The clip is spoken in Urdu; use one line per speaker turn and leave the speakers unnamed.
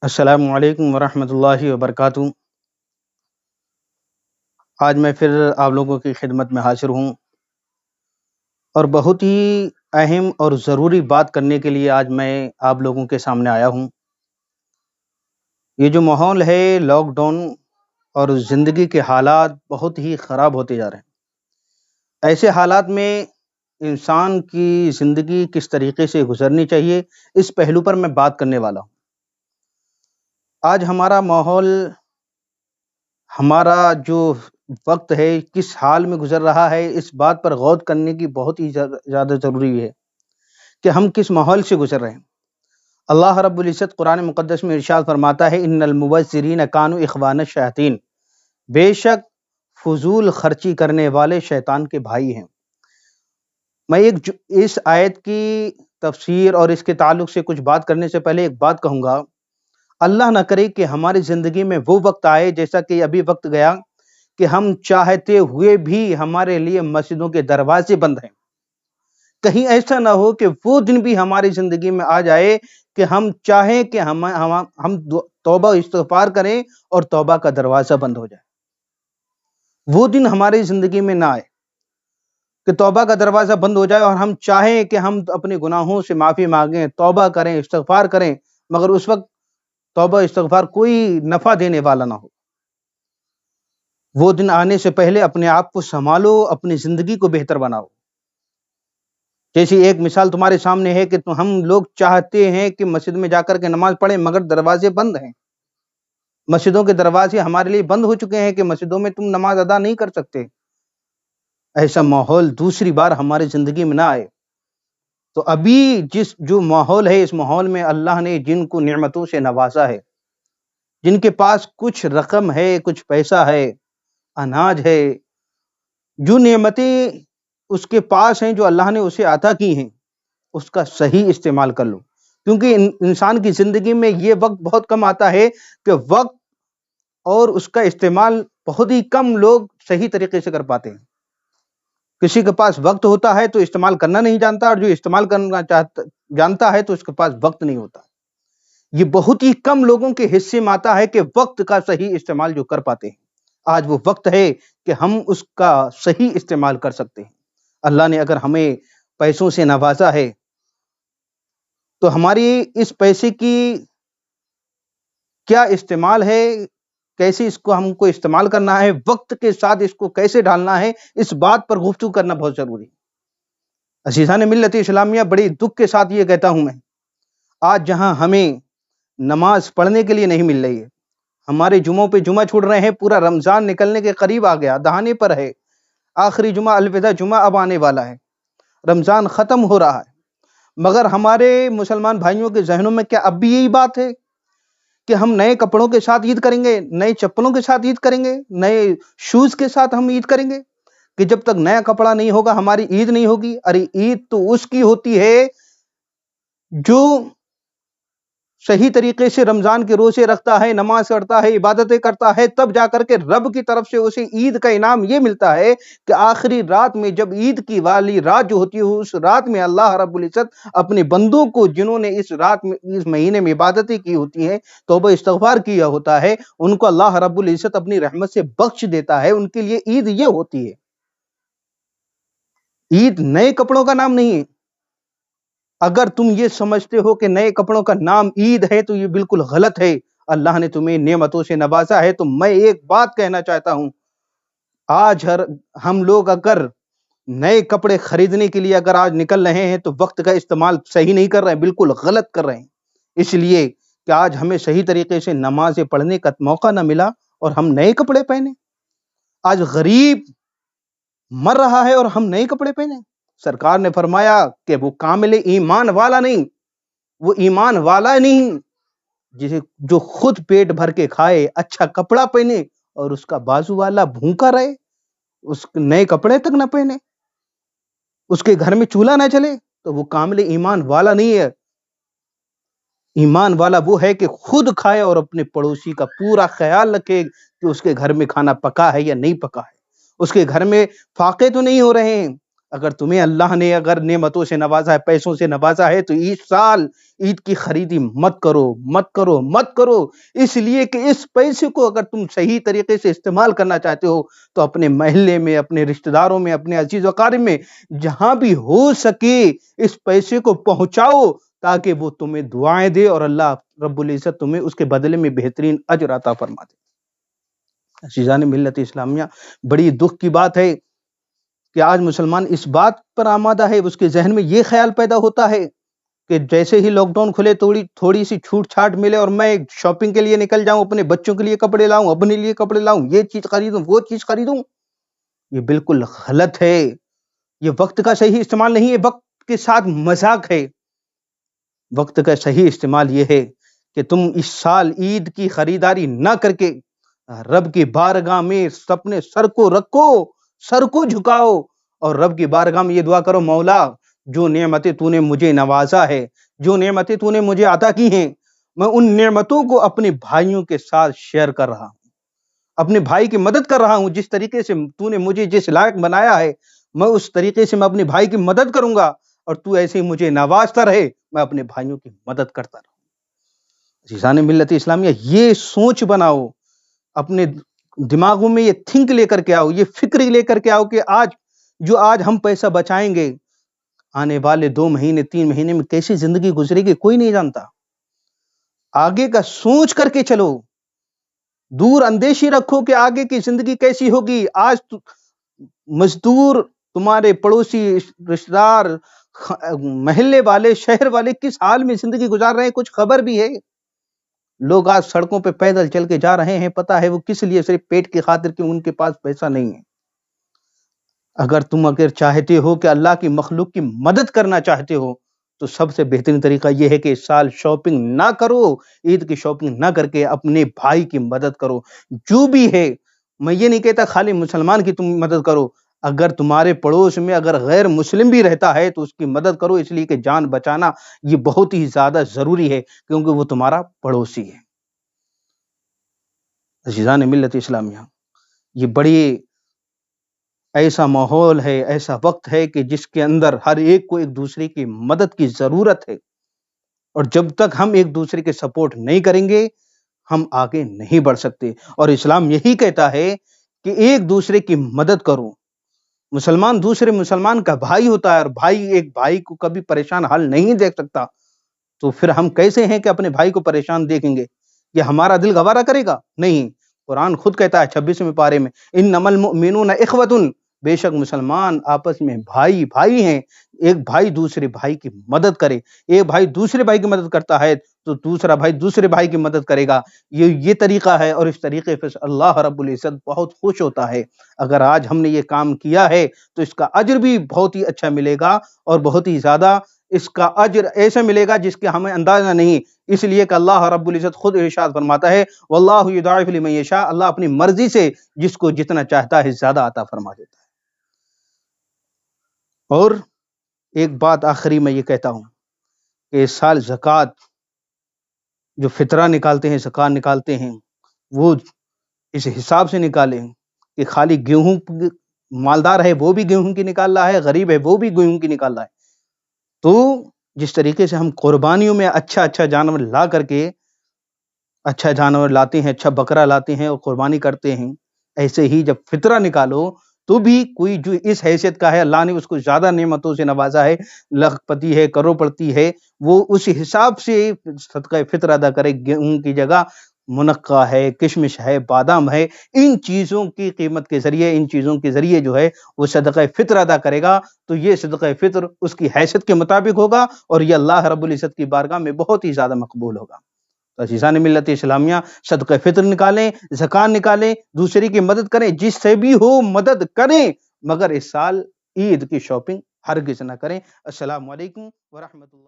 السلام علیکم ورحمۃ اللہ وبرکاتہ۔ آج میں پھر آپ لوگوں کی خدمت میں حاضر ہوں اور بہت ہی اہم اور ضروری بات کرنے کے لیے آج میں آپ لوگوں کے سامنے آیا ہوں۔ یہ جو ماحول ہے لاک ڈاؤن اور زندگی کے حالات بہت ہی خراب ہوتے جا رہے ہیں۔ ایسے حالات میں انسان کی زندگی کس طریقے سے گزرنی چاہیے، اس پہلو پر میں بات کرنے والا ہوں۔ آج ہمارا ماحول، ہمارا جو وقت ہے کس حال میں گزر رہا ہے، اس بات پر غور کرنے کی بہت ہی زیادہ ضروری ہے کہ ہم کس ماحول سے گزر رہے ہیں۔ اللہ رب العزت قرآن مقدس میں ارشاد فرماتا ہے ان المبذرین کانوا اخوان الشیاطین، بے شک فضول خرچی کرنے والے شیطان کے بھائی ہیں۔ میں اس آیت کی تفسیر اور اس کے تعلق سے کچھ بات کرنے سے پہلے ایک بات کہوں گا۔ اللہ نہ کرے کہ ہماری زندگی میں وہ وقت آئے جیسا کہ ابھی وقت گیا کہ ہم چاہتے ہوئے بھی ہمارے لیے مسجدوں کے دروازے بند ہیں۔ کہیں ایسا نہ ہو کہ وہ دن بھی ہماری زندگی میں آ جائے کہ ہم چاہیں کہ ہم توبہ استغفار کریں اور توبہ کا دروازہ بند ہو جائے۔ وہ دن ہماری زندگی میں نہ آئے کہ توبہ کا دروازہ بند ہو جائے اور ہم چاہیں کہ ہم اپنے گناہوں سے معافی مانگیں، توبہ کریں، استغفار کریں، مگر اس وقت توبہ استغفار کوئی نفع دینے والا نہ ہو۔ وہ دن آنے سے پہلے اپنے آپ کو سنبھالو، اپنی زندگی کو بہتر بناؤ۔ جیسی ایک مثال تمہارے سامنے ہے کہ ہم لوگ چاہتے ہیں کہ مسجد میں جا کر کے نماز پڑھیں، مگر دروازے بند ہیں۔ مسجدوں کے دروازے ہمارے لیے بند ہو چکے ہیں کہ مسجدوں میں تم نماز ادا نہیں کر سکتے۔ ایسا ماحول دوسری بار ہماری زندگی میں نہ آئے۔ تو ابھی جو ماحول ہے، اس ماحول میں اللہ نے جن کو نعمتوں سے نوازا ہے، جن کے پاس کچھ رقم ہے، کچھ پیسہ ہے، اناج ہے، جو نعمتیں اس کے پاس ہیں، جو اللہ نے اسے عطا کی ہیں، اس کا صحیح استعمال کر لو۔ کیونکہ انسان کی زندگی میں یہ وقت بہت کم آتا ہے کہ وقت اور اس کا استعمال بہت ہی کم لوگ صحیح طریقے سے کر پاتے ہیں۔ کسی کے پاس وقت ہوتا ہے تو استعمال کرنا نہیں جانتا، اور جو استعمال کرنا جانتا ہے تو اس کے پاس وقت نہیں ہوتا۔ یہ بہت ہی کم لوگوں کے حصے میں آتا ہے کہ وقت کا صحیح استعمال جو کر پاتے ہیں۔ آج وہ وقت ہے کہ ہم اس کا صحیح استعمال کر سکتے ہیں۔ اللہ نے اگر ہمیں پیسوں سے نوازا ہے تو ہماری اس پیسے کی کیا استعمال ہے، کیسے اس کو ہم کو استعمال کرنا ہے، وقت کے ساتھ اس کو کیسے ڈالنا ہے، اس بات پر گفتگو کرنا بہت ضروری ہے۔ عزیزان ملت اسلامیہ، بڑی دکھ کے ساتھ یہ کہتا ہوں میں، آج جہاں ہمیں نماز پڑھنے کے لیے نہیں مل رہی ہے، ہمارے جمعوں پہ جمعہ چھوڑ رہے ہیں، پورا رمضان نکلنے کے قریب آ گیا، دہانے پر ہے، آخری جمعہ الوداع جمعہ اب آنے والا ہے، رمضان ختم ہو رہا ہے، مگر ہمارے مسلمان بھائیوں کے ذہنوں میں کیا اب بھی یہی بات ہے کہ ہم نئے کپڑوں کے ساتھ عید کریں گے، نئے چپلوں کے ساتھ عید کریں گے، نئے شوز کے ساتھ ہم عید کریں گے، کہ جب تک نیا کپڑا نہیں ہوگا ہماری عید نہیں ہوگی؟ ارے عید تو اس کی ہوتی ہے جو صحیح طریقے سے رمضان کے روزے رکھتا ہے، نماز پڑھتا ہے، عبادتیں کرتا ہے، تب جا کر کے رب کی طرف سے اسے عید کا انعام یہ ملتا ہے کہ آخری رات میں، جب عید کی والی رات جو ہوتی ہے، اس رات میں اللہ رب العزت اپنے بندوں کو، جنہوں نے اس رات میں، اس مہینے میں عبادتیں کی ہوتی ہیں، توبہ استغفار کیا ہوتا ہے، ان کو اللہ رب العزت اپنی رحمت سے بخش دیتا ہے۔ ان کے لیے عید یہ ہوتی ہے۔ عید نئے کپڑوں کا نام نہیں ہے۔ اگر تم یہ سمجھتے ہو کہ نئے کپڑوں کا نام عید ہے تو یہ بالکل غلط ہے۔ اللہ نے تمہیں نعمتوں سے نوازا ہے۔ تو میں ایک بات کہنا چاہتا ہوں، آج ہم لوگ اگر نئے کپڑے خریدنے کے لیے اگر آج نکل رہے ہیں تو وقت کا استعمال صحیح نہیں کر رہے ہیں، بالکل غلط کر رہے ہیں۔ اس لیے کہ آج ہمیں صحیح طریقے سے نمازیں پڑھنے کا موقع نہ ملا اور ہم نئے کپڑے پہنے۔ آج غریب مر رہا ہے اور ہم نئے کپڑے پہنے۔ سرکار نے فرمایا کہ وہ کامل ایمان والا نہیں، وہ ایمان والا نہیں جو خود پیٹ بھر کے کھائے، اچھا کپڑا پہنے اور اس کا بازو والا بھوکا رہے، اس نئے کپڑے تک نہ پہنے، اس کے گھر میں چولہا نہ چلے، تو وہ کامل ایمان والا نہیں ہے۔ ایمان والا وہ ہے کہ خود کھائے اور اپنے پڑوسی کا پورا خیال رکھے کہ اس کے گھر میں کھانا پکا ہے یا نہیں پکا ہے، اس کے گھر میں فاقے تو نہیں ہو رہے ہیں۔ اگر تمہیں اللہ نے اگر نعمتوں سے نوازا ہے، پیسوں سے نوازا ہے، تو اس سال عید کی خریدی مت کرو، مت کرو، مت کرو، اس لیے کہ اس پیسے کو اگر تم صحیح طریقے سے استعمال کرنا چاہتے ہو تو اپنے محلے میں، اپنے رشتہ داروں میں، اپنے عزیز و اقارب میں جہاں بھی ہو سکے اس پیسے کو پہنچاؤ، تاکہ وہ تمہیں دعائیں دے اور اللہ رب العزت تمہیں اس کے بدلے میں بہترین اجر عطا فرما دے۔ عزیزان ملت اسلامیہ، بڑی دکھ کی بات ہے کہ آج مسلمان اس بات پر آمادہ ہے، اس کے ذہن میں یہ خیال پیدا ہوتا ہے کہ جیسے ہی لاک ڈاؤن کھلے تھوڑی سی چھوٹ چھاٹ ملے اور میں شاپنگ کے لیے نکل جاؤں، اپنے بچوں کے لیے کپڑے لاؤں، اپنے لیے کپڑے لاؤں، یہ چیز خریدوں، وہ چیز خریدوں۔ یہ بالکل غلط ہے، یہ وقت کا صحیح استعمال نہیں ہے، وقت کے ساتھ مذاق ہے۔ وقت کا صحیح استعمال یہ ہے کہ تم اس سال عید کی خریداری نہ کر کے رب کی بارگاہ میں اپنے سر کو رکھو، سر کو جھکاؤ اور رب کی بارگاہ میں یہ دعا کرو، مولا جو نعمتیں تو نے مجھے نوازا ہے، جو نعمتیں تو نے مجھے عطا کی ہیں، میں ان نعمتوں کو اپنے بھائیوں کے ساتھ شیئر کر رہا ہوں، اپنے بھائی کی مدد کر رہا ہوں۔ جس طریقے سے تو نے مجھے جس لائق بنایا ہے، میں اس طریقے سے میں اپنے بھائی کی مدد کروں گا، اور تو ایسے ہی مجھے نوازتا رہے، میں اپنے بھائیوں کی مدد کرتا رہوں۔ عزیزان ملت اسلامیہ، یہ سوچ بناؤ، اپنے دماغوں میں یہ تھنک لے کر کے آؤ، یہ فکر لے کر کے آؤ کہ آج ہم پیسہ بچائیں گے، آنے والے 2 مہینے 3 مہینے میں کیسی زندگی گزرے گی کوئی نہیں جانتا۔ آگے کا سوچ کر کے چلو، دور اندیشی رکھو کہ آگے کی زندگی کیسی ہوگی۔ آج مزدور، تمہارے پڑوسی، رشتہ دار، محلے والے، شہر والے کس حال میں زندگی گزار رہے ہیں کچھ خبر بھی ہے؟ لوگ آج سڑکوں پہ پیدل چل کے جا رہے ہیں، پتہ ہے وہ کس لیے؟ صرف پیٹ کی خاطر کہ ان کے پاس پیسہ نہیں ہے۔ اگر چاہتے ہو کہ اللہ کی مخلوق کی مدد کرنا چاہتے ہو تو سب سے بہترین طریقہ یہ ہے کہ اس سال شاپنگ نہ کرو، عید کی شاپنگ نہ کر کے اپنے بھائی کی مدد کرو، جو بھی ہے۔ میں یہ نہیں کہتا خالی مسلمان کی تم مدد کرو، اگر تمہارے پڑوس میں اگر غیر مسلم بھی رہتا ہے تو اس کی مدد کرو، اس لیے کہ جان بچانا یہ بہت ہی زیادہ ضروری ہے، کیونکہ وہ تمہارا پڑوسی ہے۔ عزیزان ملت اسلامیہ، یہ بڑی ایسا ماحول ہے، ایسا وقت ہے کہ جس کے اندر ہر ایک کو ایک دوسرے کی مدد کی ضرورت ہے، اور جب تک ہم ایک دوسرے کے سپورٹ نہیں کریں گے ہم آگے نہیں بڑھ سکتے۔ اور اسلام یہی کہتا ہے کہ ایک دوسرے کی مدد کرو۔ مسلمان دوسرے مسلمان کا بھائی ہوتا ہے، اور بھائی ایک بھائی کو کبھی پریشان حال نہیں دیکھ سکتا، تو پھر ہم کیسے ہیں کہ اپنے بھائی کو پریشان دیکھیں گے؟ یہ ہمارا دل گوارا کرے گا؟ نہیں۔ قرآن خود کہتا ہے 26ویں پارے میں، انما المؤمنون اخوۃ، بے شک مسلمان آپس میں بھائی بھائی ہیں، ایک بھائی دوسرے بھائی کی مدد کرے۔ ایک بھائی دوسرے بھائی کی مدد کرتا ہے تو دوسرا بھائی دوسرے بھائی کی مدد کرے گا۔ یہ طریقہ ہے، اور اس طریقے سے اللہ رب العزت بہت خوش ہوتا ہے۔ اگر آج ہم نے یہ کام کیا ہے تو اس کا اجر بھی بہت ہی اچھا ملے گا، اور بہت ہی زیادہ اس کا اجر ایسا ملے گا جس کے ہمیں اندازہ نہیں، اس لیے کہ اللہ رب العزت خود ارشاد فرماتا ہے، واللہ یضاعف لمن یشاء، اللہ اپنی مرضی سے جس کو جتنا چاہتا ہے زیادہ عطا فرما دیتا ہے۔ اور ایک بات آخری میں یہ کہتا ہوں کہ اس سال زکوٰۃ جو فطرہ نکالتے ہیں، زکوٰۃ نکالتے ہیں، وہ اس حساب سے نکالیں کہ خالی گیہوں، مالدار ہے وہ بھی گیہوں کی نکال رہا ہے، غریب ہے وہ بھی گیہوں کی نکال رہا ہے۔ تو جس طریقے سے ہم قربانیوں میں اچھا جانور لا کر کے، اچھا جانور لاتے ہیں، اچھا بکرا لاتے ہیں اور قربانی کرتے ہیں، ایسے ہی جب فطرہ نکالو تو بھی کوئی جو اس حیثیت کا ہے، اللہ نے اس کو زیادہ نعمتوں سے نوازا ہے، لاکھ پتی ہے، کروڑپتی ہے، وہ اس حساب سے صدقہ فطر ادا کرے۔ گیہوں کی جگہ منقع ہے، کشمش ہے، بادام ہے، ان چیزوں کی قیمت کے ذریعے، ان چیزوں کے ذریعے جو ہے وہ صدقہ فطر ادا کرے گا، تو یہ صدقہ فطر اس کی حیثیت کے مطابق ہوگا، اور یہ اللہ رب العزت کی بارگاہ میں بہت ہی زیادہ مقبول ہوگا۔ تو عزیزان ملت اسلامیہ، صدقہ فطر نکالیں، زکوٰۃ نکالیں، دوسرے کی مدد کریں، جس سے بھی ہو مدد کریں، مگر اس سال عید کی شاپنگ ہرگز نہ کریں۔ السلام علیکم ورحمۃ اللہ۔